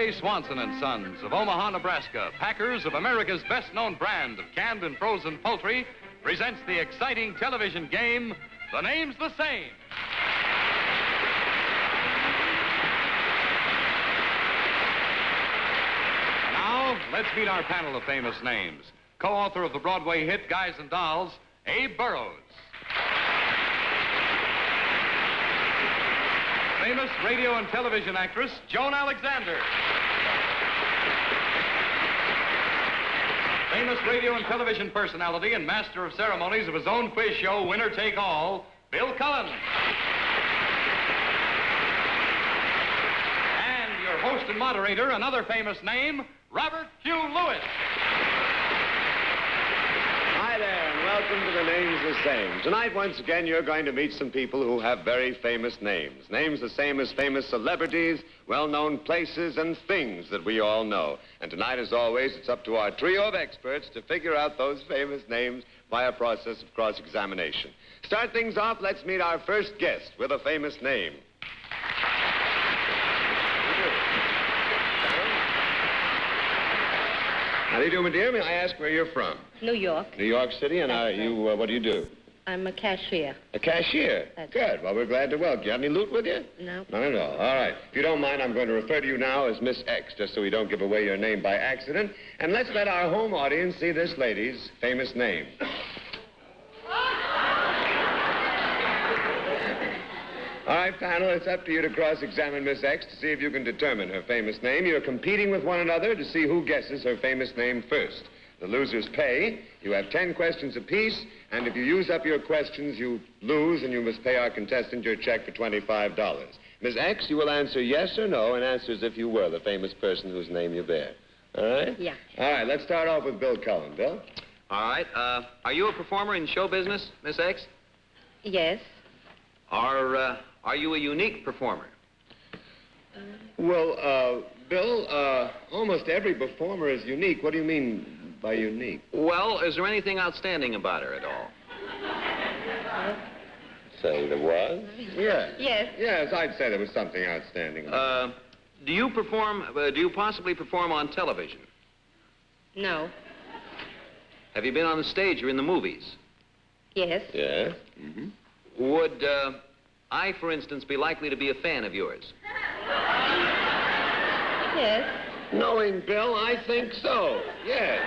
J. Swanson and Sons of Omaha, Nebraska, packers of America's best-known brand of canned and frozen poultry, presents the exciting television game, The Name's the Same. Now, let's meet our panel of famous names. Co-author of the Broadway hit Guys and Dolls, Abe Burrows. Famous radio and television actress, Joan Alexander. Famous radio and television personality and master of ceremonies of his own quiz show, Winner Take All, Bill Cullen. And your host and moderator, another famous name, Robert Hugh Lewis. Hi there, and welcome to The Name's the Same. Tonight, once again, you're going to meet some people who have very famous names. Names the same as famous celebrities, well-known places, and things that we all know. And tonight, as always, it's up to our trio of experts to figure out those famous names by a process of cross-examination. Start things off, let's meet our first guest with a famous name. How do you do, my dear? May I ask where you're from? New York. New York City, and what do you do? I'm a cashier. A cashier? That's Good. right. Well, we're glad to welcome you. Have any loot with you? No. None at all. All right. If you don't mind, I'm going to refer to you now as Miss X, just so we don't give away your name by accident. And let's let our home audience see this lady's famous name. All right, panel, it's up to you to cross-examine Miss X to see if you can determine her famous name. You're competing with one another to see who guesses her famous name first. The losers pay. You have 10 questions apiece, and if you use up your questions, you lose, and you must pay our contestant your check for $25. Miss X, you will answer yes or no, and answer as if you were the famous person whose name you bear. All right? Yeah. All right, let's start off with Bill Cullen. Bill? All right. Are you a performer in show business, Miss X? Yes. Are you a unique performer? Well, Bill, almost every performer is unique. What do you mean by unique? Well, is there anything outstanding about her at all? Say there was? Yes. Yes. Yes, I'd say there was something outstanding. Do you possibly perform on television? No. Have you been on the stage or in the movies? Yes. Yes? Mm-hmm. Would, I, for instance, be likely to be a fan of yours? Yes. Knowing Bill, I think so. Yes.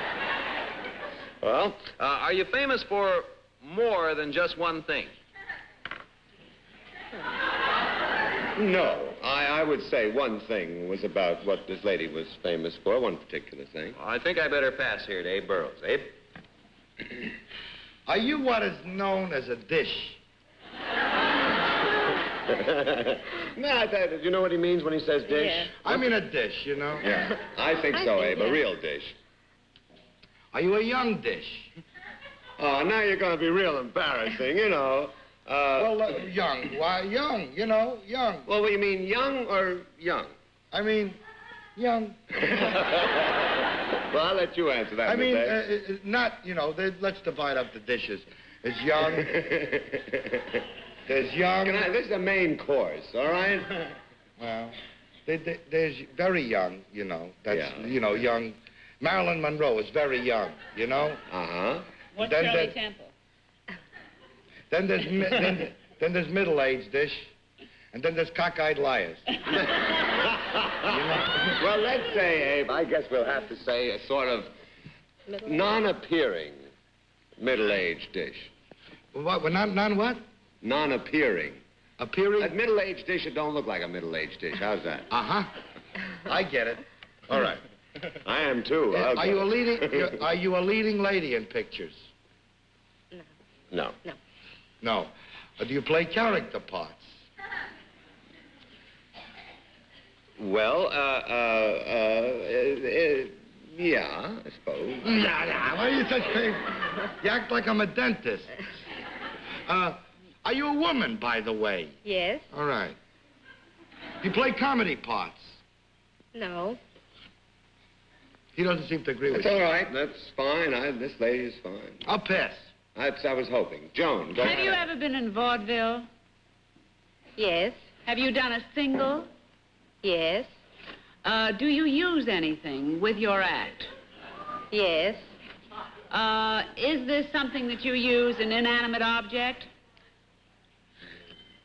Well? Are you famous for more than just one thing? No. I would say one thing was about what this lady was famous for, one particular thing. Well, I think I better pass here to Abe Burrows. Abe? Are you what is known as a dish? No, do you know what he means when he says dish? Yeah. I mean a dish, you know? Yeah. I think so, think, Abe, a yeah. real dish. Are you a young dish? Oh, now you're going to be real embarrassing, you know. Young. Why, young, you know, young. Well, you mean young or young? I mean, young. Well, I'll let you answer that. I mean, Miss X. not, you know, let's divide up the dishes. There's young. There's young. This is the main course, all right? Well, there's very young, you know. That's, Yeah. you know, young. Marilyn Monroe is very young, you know? Uh-huh. What's Then Shirley the- Temple? Then there's, then there's middle-aged dish. And then there's cockeyed liars. Well, let's say, Abe, I guess we'll have to say a sort of non-appearing middle-aged dish. What? Non what? Non-appearing. Appearing? That middle-aged dish, it don't look like a middle-aged dish. How's that? Uh-huh. I get it. All right. I am, too. I'll Are get you a it. are you a leading lady in pictures? No. No. No. Do you play character parts? Well, yeah, I suppose. Nah, why are you such thing? You act like I'm a dentist. Are you a woman, by the way? Yes. All right. You play comedy parts? No. He doesn't seem to agree with That's you. all right. That's fine. This lady is fine. I'll pass. That's I was hoping. Joan, go Have ahead. you ever been in vaudeville? Yes. Have you done a single? Yes. Do you use anything with your act? Yes. Is this something that you use, an inanimate object?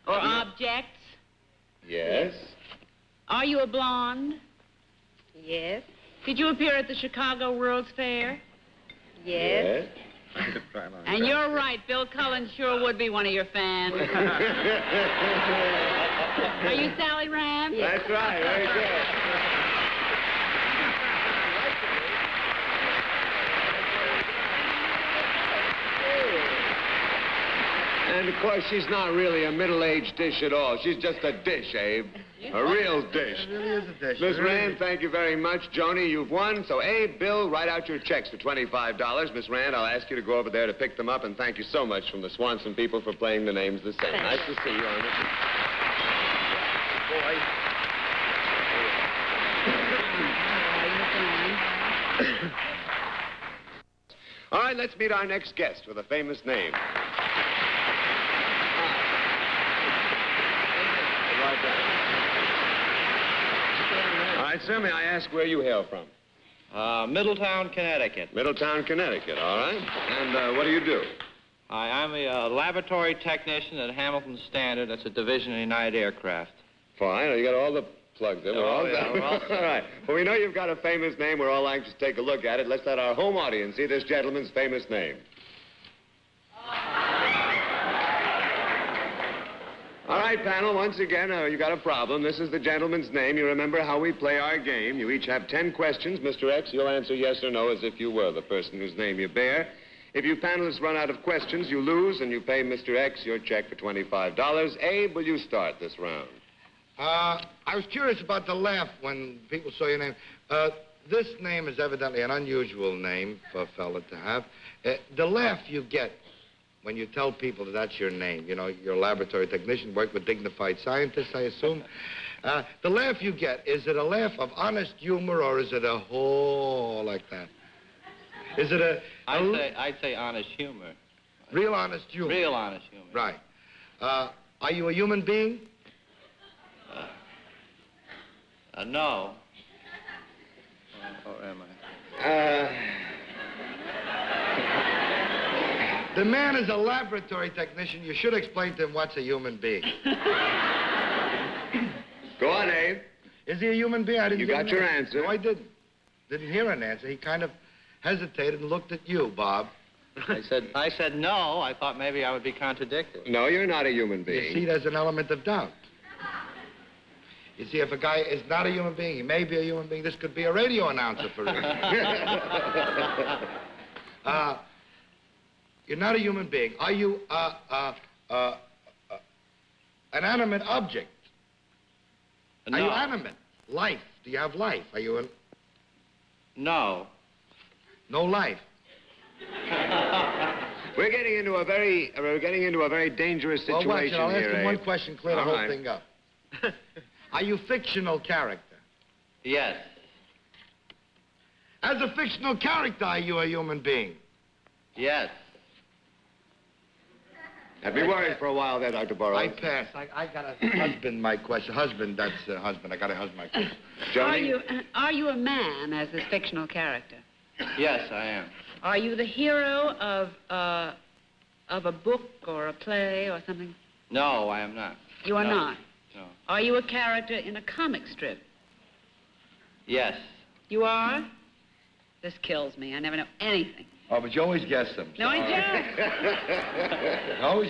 Or objects? Yes. Are you a blonde? Yes. Did you appear at the Chicago World's Fair? Yes. And you're right, Bill Cullen sure would be one of your fans. Are you Sally Rand? That's right. Very good. And, of course, she's not really a middle-aged dish at all. She's just a dish, Abe. A real dish. It really is a dish. Miss Rand, thank you very much. Joni, you've won. So, Abe, Bill, write out your checks for $25. Miss Rand, I'll ask you to go over there to pick them up, and thank you so much from the Swanson people for playing the names the same. Nice to see you on this. All right, let's meet our next guest with a famous name. All right, sir, may I ask where you hail from? Middletown, Connecticut. Middletown, Connecticut, all right. And what do you do? I'm a laboratory technician at Hamilton Standard. That's a division of United Aircraft. Fine. You got all the plugs in. We're all done. we're all All right. Well, we know you've got a famous name. We're all anxious to take a look at it. Let's let our home audience see this gentleman's famous name. All right, panel, once again, you got a problem. This is the gentleman's name. You remember how we play our game. You each have 10 questions. Mr. X, you'll answer yes or no as if you were the person whose name you bear. If you panelists run out of questions, you lose, and you pay Mr. X your check for $25. Abe, will you start this round? I was curious about the laugh when people saw your name. This name is evidently an unusual name for a fella to have. The laugh you get when you tell people that that's your name, you know, you're a laboratory technician, work with dignified scientists, I assume. The laugh you get, is it a laugh of honest humor, or is it a ho like that? Is it I'd say honest humor. Real honest humor? Real honest humor. Right. Are you a human being? No. Or am I? The man is a laboratory technician. You should explain to him what's a human being. Go on, Abe. Is he a human being? I didn't You get got an your answer. answer. No, I didn't. Didn't hear an answer. He kind of hesitated and looked at you, Bob. I said no. I thought maybe I would be contradicted. No, you're not a human You being. see, there's an element of doubt. You see, if a guy is not a human being, he may be a human being. This could be a radio announcer for him. You're not a human being. Are you an animate object? No. Are you animate? Life. Do you have life? Are you No. no life? We're getting into a very dangerous situation Well, watch it. I'll ask here, him one Abe. question, clear the All whole right. thing up. Are you fictional character? Yes. As a fictional character, are you a human being? Yes. I'd be worried for a while there, Dr. Burroughs. I pass. I got a husband, my question. Husband, that's husband. I got a husband, my question. Johnny? Are you a man as this fictional character? Yes, I am. Are you the hero of a book or a play or something? No, I am not. You are No. not. No. Are you a character in a comic strip? Yes. You are? This kills me. I never know anything. Oh, but you always guess them. No, I don't.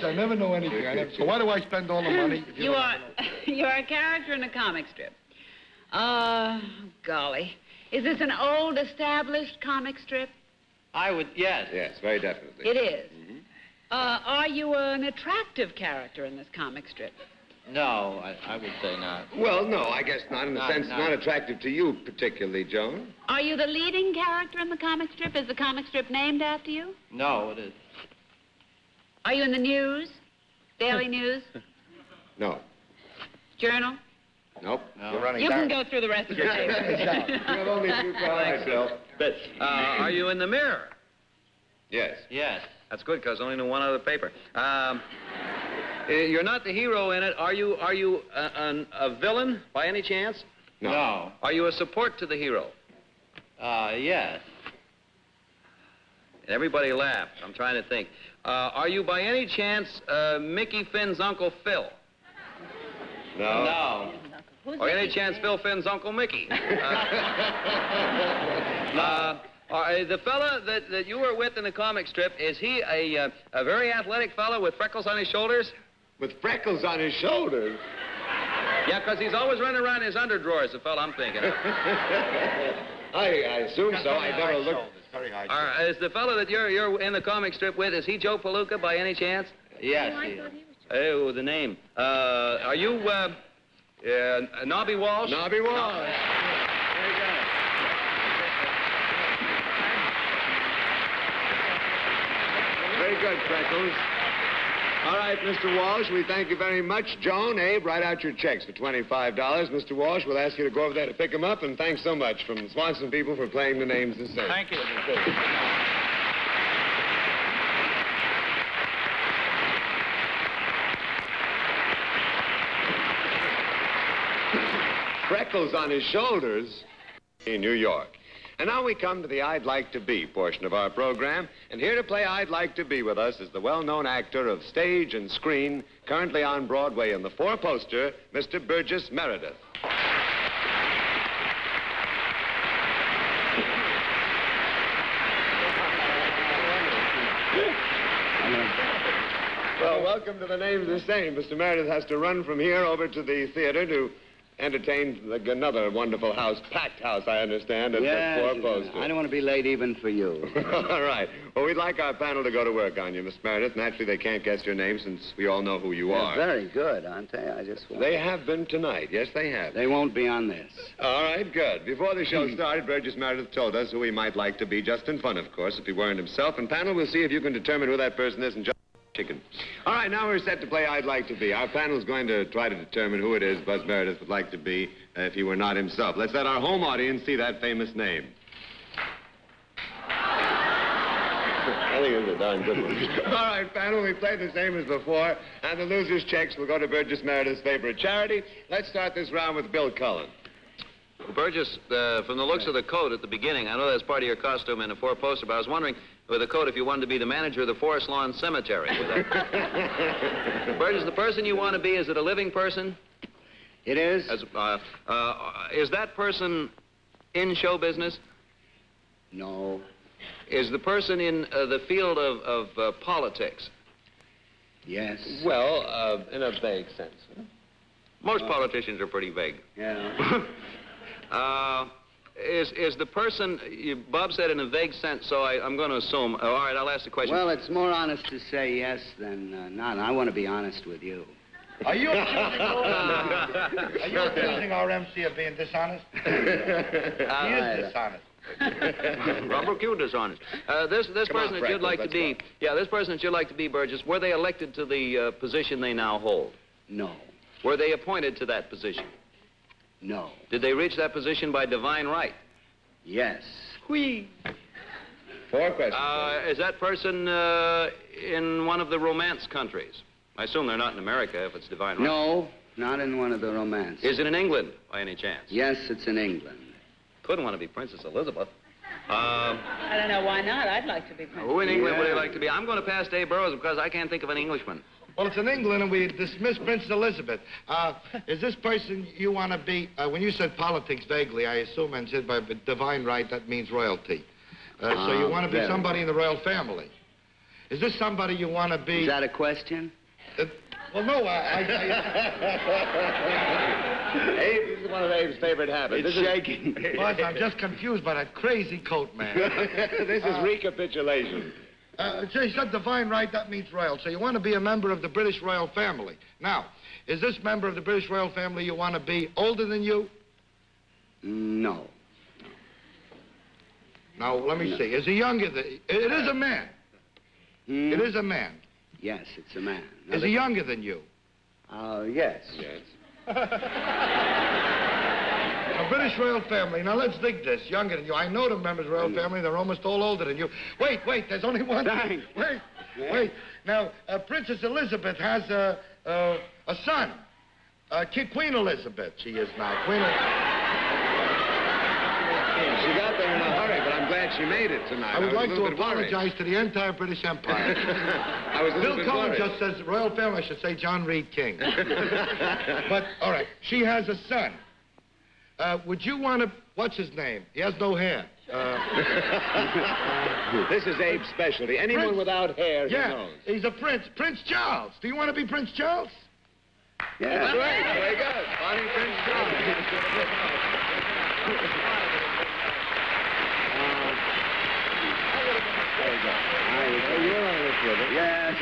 I never know anything. So why do I spend all the money? If You are a character in a comic strip. Golly. Is this an old, established comic strip? Yes. Yes, very definitely. It is. Are you an attractive character in this comic strip? No, I would say not. Well, no, I guess not. In the sense, not. not attractive to you particularly, Joan. Are you the leading character in the comic strip? Is the comic strip named after you? No, it is. Are you in the news? Daily news? No. Journal? Nope. No. You're running You down. can go through the rest of your You papers. have only two cards, Bill. But are you in the mirror? Yes. Yes. That's good, because I only know one other paper. You're not the hero in it. Are you a villain by any chance? No. Are you a support to the hero? Yes. Everybody laughed. I'm trying to think. Are you by any chance Mickey Finn's Uncle Phil? No. No. Or any chance Phil Finn's Uncle Mickey? The fella that you were with in the comic strip, is he a very athletic fella with freckles on his shoulders? With freckles on his shoulders? Yeah, because he's always running around in his underdrawers, the fella I'm thinking of. I assume so. I never looked. Very high. Is the fella that you're in the comic strip with, is he Joe Palooka by any chance? Yes, he is. Oh, the name. Are you, Nobby Walsh? Nobby Walsh. Very good. Very good, Freckles. All right, Mr. Walsh, we thank you very much. Joan, Abe, write out your checks for $25. Mr. Walsh, we'll ask you to go over there to pick them up, and thanks so much from the Swanson people for playing the names the same. Thank you. Freckles on his shoulders in New York. And now we come to the I'd Like to Be portion of our program. And here to play I'd Like to Be with us is the well-known actor of stage and screen, currently on Broadway in the four-poster, Mr. Burgess Meredith. Well, welcome to the names the same. Mr. Meredith has to run from here over to the theater to entertain another wonderful house, packed house, I understand, at that four-poster. I don't want to be late even for you. All right. Well, we'd like our panel to go to work on you, Miss Meredith. Naturally, they can't guess your name since we all know who you are. Very good, aren't they? I just want... They have been tonight. Yes, they have. They won't be on this. All right, good. Before the show started, Burgess Meredith told us who he might like to be, just in fun, of course, if he weren't himself. And panel, we'll see if you can determine who that person is and just chicken. All right, now we're set to play I'd Like to Be. Our panel's going to try to determine who it is Buzz Meredith would like to be if he were not himself. Let's let our home audience see that famous name. I think it's a darn good one. All right, panel, we played the same as before, and the loser's checks will go to Burgess Meredith's favorite charity. Let's start this round with Bill Cullen. Well, Burgess, from the looks of the coat at the beginning, I know that's part of your costume in a four-poster, but I was wondering with the coat if you wanted to be the manager of the Forest Lawn Cemetery. Burgess, the person you want to be, is it a living person? It is? Is that person in show business? No. Is the person in the field of politics? Yes. Well, in a vague sense. Most politicians are pretty vague. Yeah. Is the person, Bob said in a vague sense, so I'm going to assume. All right, I'll ask the question. Well, it's more honest to say yes than not. I want to be honest with you. Are you accusing our MC of being dishonest? He is dishonest. Robert Q. dishonest. This person that you'd like to be, this person that you'd like to be, Burgess, were they elected to the position they now hold? No. Were they appointed to that position? No. Did they reach that position by divine right? Yes. Whee! 4 questions. Is that person in one of the romance countries? I assume they're not in America if it's divine right. No, not in one of the romances. Is it in England by any chance? Yes, it's in England. Couldn't want to be Princess Elizabeth. I don't know why not. I'd like to be Princess. Who in England would you like to be? I'm going to pass Dave Burrows because I can't think of an Englishman. Well, it's in England, and we dismiss Princess Elizabeth. Is this person you want to be... when you said politics vaguely, I assume and said by divine right, that means royalty. So you want to be somebody in the royal family. Is this somebody you want to be... Is that a question? Well, no, Abe, this is one of Abe's favorite habits. It's shaking. Buzz, I'm just confused by that crazy coat, man. This is recapitulation. So you said divine right, that means royal. So you want to be a member of the British royal family. Now, is this member of the British royal family you want to be older than you? No. Now, let me see. Is he younger than... It is a man. It is a man. Yes, it's a man. Now, Is he younger than you? Yes. Yes. A British royal family. Now, let's dig this. Younger than you. I know the members of the royal family. They're almost all older than you. Wait. There's only one. Thanks. Wait. Now, Princess Elizabeth has a son. Queen Elizabeth, she is now. She got there in a hurry, but I'm glad she made it tonight. I would was like a to little bit worried. apologize to the entire British Empire. I was a little Bill bit Cullen worried. just says royal family. I should say John Reed King. But, all right, she has a son. Would you want to... What's his name? He has no hair. This is Abe's specialty. Anyone Prince. without hair, he Yeah, knows. he's a prince. Prince Charles. Do you want to be Prince Charles? Yeah, that's right. Very good. Bonnie Prince Charles. There you go. You're on this with it. Yes.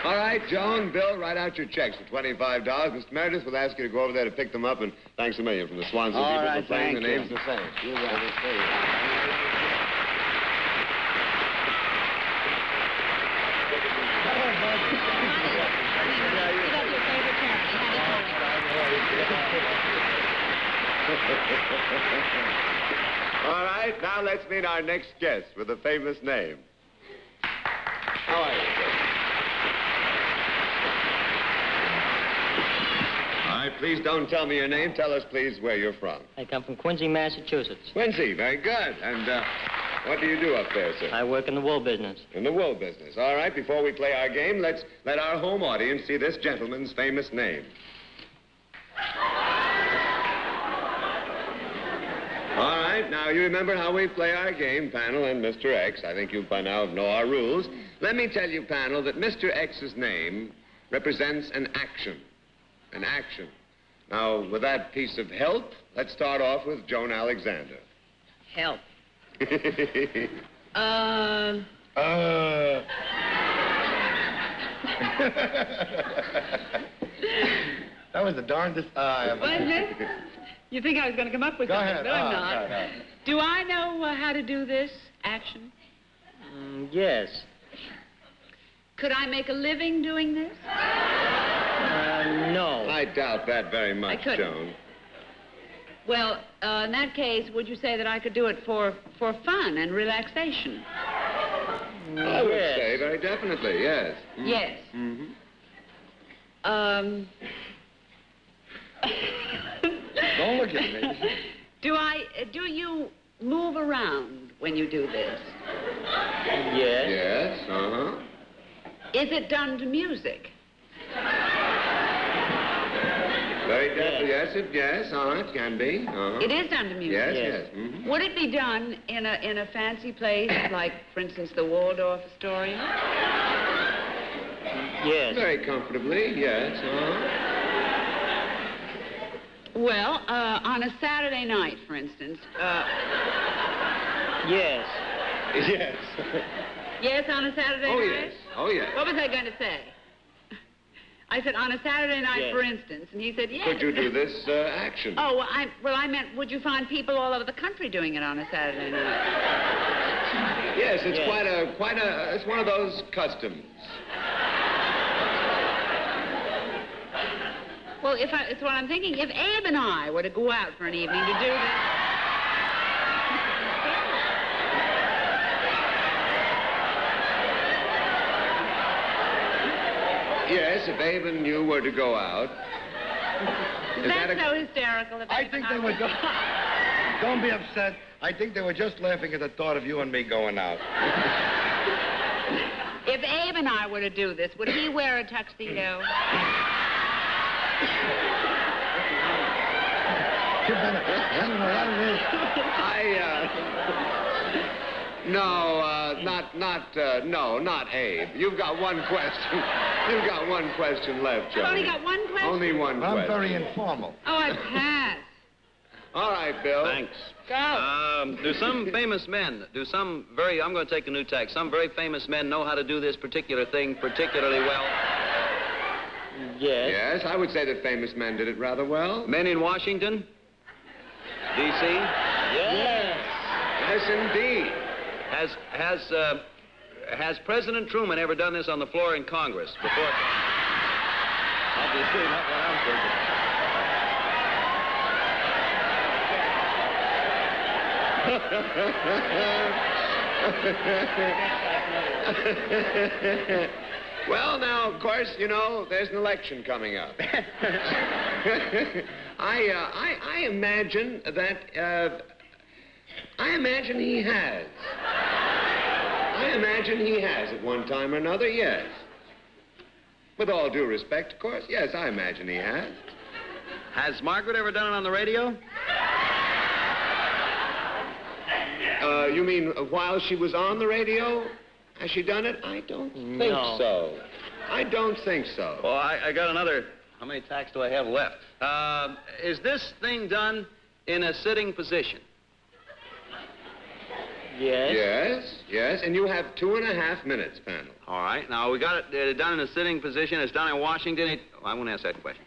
All right, Joan, Bill, write out your checks for $25. Mr. Meredith will ask you to go over there to pick them up, and thanks a million from the Swansea All people right, for playing the thank you. names the same. You got it. All right, now let's meet our next guest with a famous name. How are you, sir? All right, please don't tell me your name. Tell us, please, where you're from. I come from Quincy, Massachusetts. Quincy, very good. And what do you do up there, sir? I work in the wool business. In the wool business. All right, before we play our game, let's let our home audience see this gentleman's famous name. All right, now you remember how we play our game, panel, and Mr. X. I think you by now know our rules. Let me tell you, panel, that Mr. X's name represents an action. An action. Now, with that piece of help, let's start off with Joan Alexander. Help. That was the darndest... Wasn't it? You think I was going to come up with Go something, ahead. but I'm Oh, not. no. Do I know how to do this action? Yes. Could I make a living doing this? No. I doubt that very much, I couldn't. Joan. Well, in that case, would you say that I could do it for fun and relaxation? I would Yes. say very definitely, yes. Yes. Mm-hmm. Don't look at me. Do you move around when you do this? Yes. Yes, uh-huh. Is it done to music? Very definitely, yes, it can be. Uh-huh. It is done to music. Yes, Yes. yes. Mm-hmm. Would it be done in a fancy place, like, for instance, the Waldorf Astoria? Yes. Very comfortably, yes, uh-huh. Well, on a Saturday night, for instance. Yes. Yes. Yes, on a Saturday Oh, night? yes. Oh, yes. What was I going to say? I said on a Saturday night, Yes. for instance, and he said yes. Could you do this action? Oh, well, I meant, would you find people all over the country doing it on a Saturday night? Yes, it's Yes. it's one of those customs. Well, it's what I'm thinking. If Abe and I were to go out for an evening to do this. Yes, if Abe and you were to go out. Is that so hysterical? If I Abe think and they were just... Don't be upset. I think they were just laughing at the thought of you and me going out. If Abe and I were to do this, would he wear a tuxedo? No, not Abe. You've got one question. You've got one question left, Joan. I've only got one question? Only one I'm question. very informal. Oh, I pass. All right, Bill. Thanks. Go. Do some famous men, I'm going to take a new tack. Some very famous men know how to do this particular thing particularly well. Yes. Yes, I would say that famous men did it rather well. Men in Washington, D.C. Yes. Yes, indeed. Has President Truman ever done this on the floor in Congress before? Obviously not what I'm thinking. Well, now, of course, you know, there's an election coming up. I imagine that I imagine he has. I imagine he has at one time or another, yes. With all due respect, of course, yes, I imagine he has. Has Margaret ever done it on the radio? You mean while she was on the radio? Has she done it? I don't think so. I don't think so. Well, I got another. How many tacks do I have left? Is this thing done in a sitting position? Yes. Yes, yes, and you have 2.5 minutes, panel. All right. Now, we got it done in a sitting position. It's done in Washington. I won't ask that question.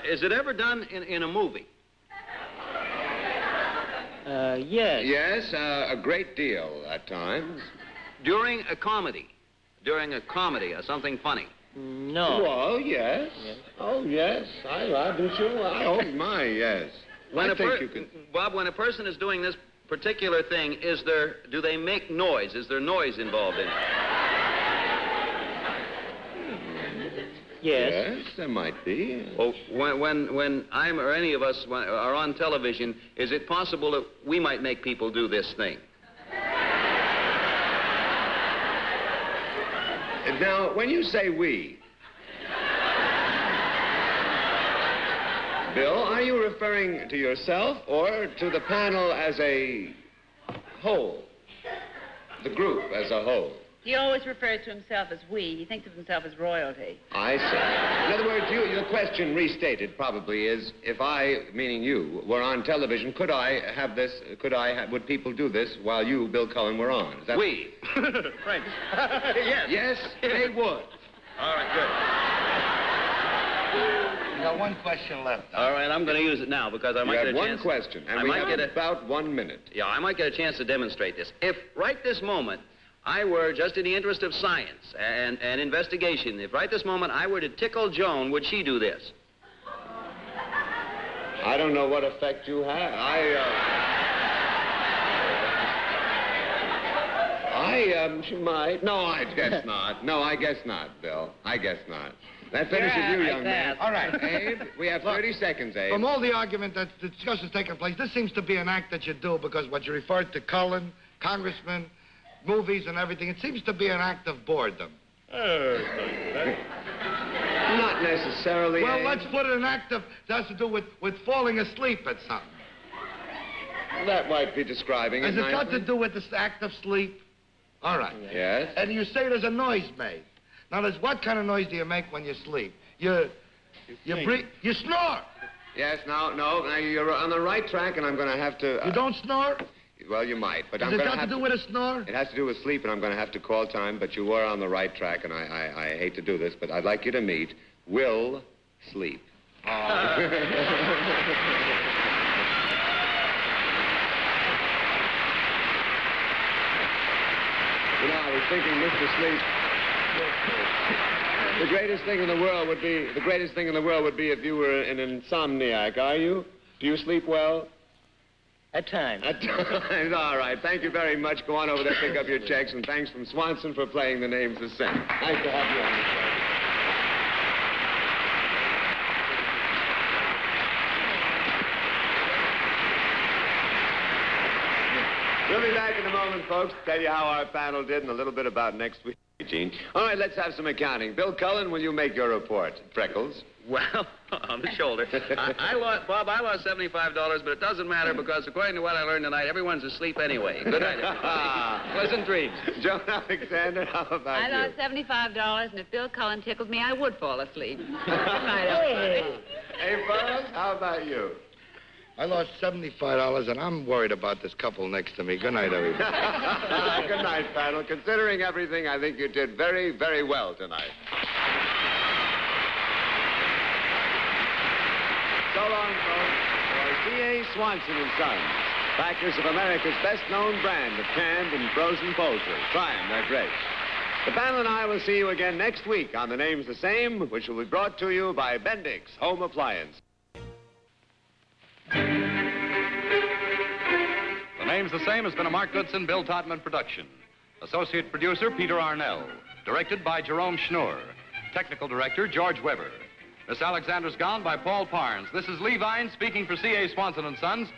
Is it ever done in a movie? Yes. Yes, a great deal at times. During a comedy. During a comedy or something funny. No. Well, yes. Oh, yes. I do too. Oh, my, yes. I think you can... Bob, when a person is doing this particular thing, do they make noise? Is there noise involved in it? Yes. Yes, there might be. Well, when I'm or any of us are on television, is it possible that we might make people do this thing? Now, when you say we, Bill, are you referring to yourself or to the panel as a whole? The group as a whole? He always refers to himself as we. He thinks of himself as royalty. I see. In other words, your question restated probably is, if I, meaning you, were on television, would people do this while you, Bill Cullen, were on? Is that... We. Friends. Yes. Yes, they would. All right, good. You got one question left. All right, I'm going to use it now because I might get a chance. one question, and we have about 1 minute. Yeah, I might get a chance to demonstrate this. If right this moment I were, just in the interest of science and investigation, if right this moment I were to tickle Joan, would she do this? I don't know what effect you have. She might. No, I guess not. No, I guess not, Bill. I guess not. That finishes you, young man. All right. Abe, we have 30 seconds, Abe. From all the argument that the discussion's taking place, this seems to be an act that you do because what you referred to Cullen, Congressman, movies and everything, it seems to be an act of boredom. Not necessarily. Well, Abe. let's put it an act of, that has to do with falling asleep at something. That might be describing it Has it got nicely. to do with this act of sleep? All right. Yes. And you say there's a noise made. Now, what kind of noise do you make when you sleep? You breathe, you snore. Yes, no, now you're on the right track, and I'm going to have to... You don't snore? Well, you might, but Has I'm it going got to do with a snore? It has to do with sleep, and I'm going to have to call time, but you were on the right track, and I hate to do this, but I'd like you to meet Will Sleep. Oh. You know, I was thinking, Mr. Sleep, the greatest thing in the world would be if you were an insomniac. Are you? Do you sleep well? At times. At times. All right. Thank you very much. Go on over there, pick up your checks, and thanks from Swanson for playing the names the same. Nice to have you on the show. We'll be back in a moment, folks, to tell you how our panel did and a little bit about next week, Gene. All right, let's have some accounting. Bill Cullen, will you make your report? Freckles. Well, on the shoulder. I lost $75, but it doesn't matter because according to what I learned tonight, everyone's asleep anyway. Good night, everybody. Pleasant dreams. Joan Alexander, how about I you? lost $75, and if Bill Cullen tickled me, I would fall asleep. Good night, everybody. Hey, fellas, how about you? I lost $75, and I'm worried about this couple next to me. Good night, everybody. Good night, panel. Considering everything, I think you did very, very well tonight. So long, folks, for C.A. Swanson and Sons, backers of America's best-known brand of canned and frozen poultry. Try 'em, they're great. The panel and I will see you again next week on The Name's the Same, which will be brought to you by Bendix Home Appliance. The Name's the Same has been a Mark Goodson, Bill Todman production. Associate producer, Peter Arnell. Directed by Jerome Schnur. Technical director, George Weber. Miss Alexander's Gone by Paul Parnes. This is Lee Vine speaking for C.A. Swanson and Sons,